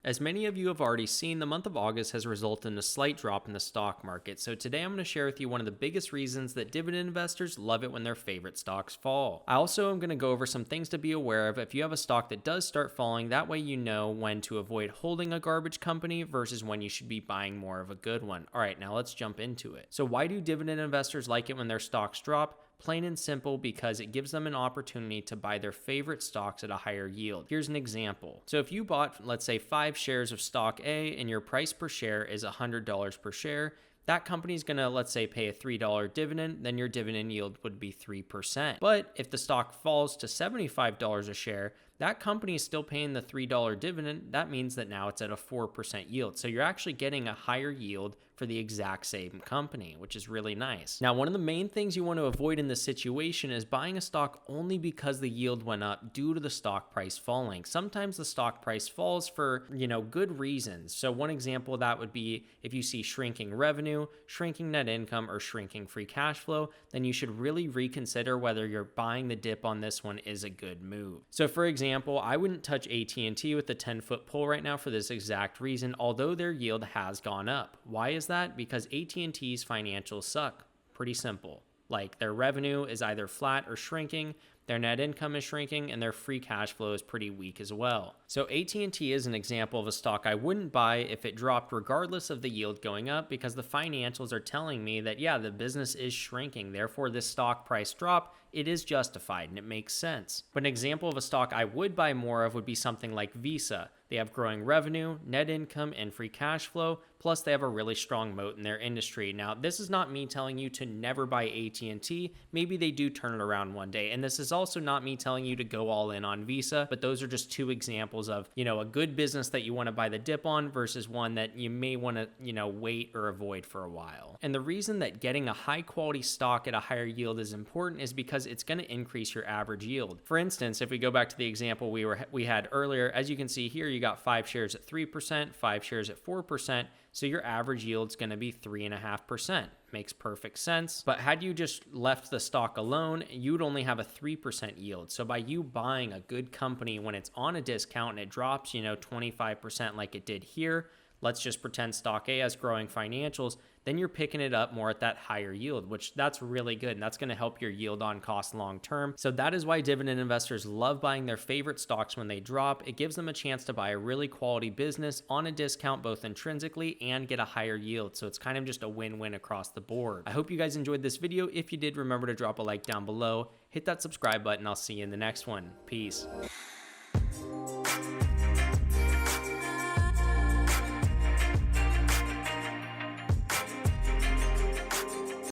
As many of you have already seen, the month of August has resulted in a slight drop in the stock market. So today I'm going to share with you one of the biggest reasons that dividend investors love it when their favorite stocks fall. I also am going to go over some things to be aware of if you have a stock that does start falling. That way you know when to avoid holding a garbage company versus when you should be buying more of a good one. All right, now let's jump into it. So why do dividend investors like it when their stocks drop? Plain and simple, because it gives them an opportunity to buy their favorite stocks at a higher yield. Here's an example. So if you bought, let's say, 5 shares of stock A and your price per share is $100 per share, that company's going to, let's say, pay a $3 dividend, then your dividend yield would be 3%. But if the stock falls to $75 a share, that company is still paying the $3 dividend. That means that now it's at a 4% yield. So you're actually getting a higher yield for the exact same company, which is really nice. Now, one of the main things you want to avoid in this situation is buying a stock only because the yield went up due to the stock price falling. Sometimes the stock price falls for, good reasons. So one example of that would be if you see shrinking revenue, shrinking net income, or shrinking free cash flow, then you should really reconsider whether you're buying the dip on this one is a good move. So for example, I wouldn't touch AT&T with the 10-foot pole right now for this exact reason, although their yield has gone up. Why is that? Because AT&T's financials suck. Pretty simple. Like, their revenue is either flat or shrinking, their net income is shrinking, and their free cash flow is pretty weak as well. So AT&T is an example of a stock I wouldn't buy if it dropped regardless of the yield going up, because the financials are telling me that, yeah, the business is shrinking. Therefore, this stock price drop, it is justified and it makes sense. But an example of a stock I would buy more of would be something like Visa. They have growing revenue, net income, and free cash flow, plus they have a really strong moat in their industry. Now, this is not me telling you to never buy AT&T. Maybe they do turn it around one day. And this is also not me telling you to go all in on Visa, but those are just two examples of, a good business that you want to buy the dip on versus one that you may want to, wait or avoid for a while. And the reason that getting a high quality stock at a higher yield is important is because it's going to increase your average yield. For instance, if we go back to the example we had earlier, as you can see here, you got 5 shares at 3%, 5 shares at 4%. So your average yield is going to be 3.5%. Makes perfect sense. But had you just left the stock alone, you'd only have a 3% yield. So by you buying a good company when it's on a discount and it drops, 25% like it did here, let's just pretend stock A has growing financials, then you're picking it up more at that higher yield, which that's really good. And that's going to help your yield on cost long term. So that is why dividend investors love buying their favorite stocks when they drop. It gives them a chance to buy a really quality business on a discount, both intrinsically and get a higher yield. So it's kind of just a win-win across the board. I hope you guys enjoyed this video. If you did, remember to drop a like down below, hit that subscribe button. I'll see you in the next one. Peace.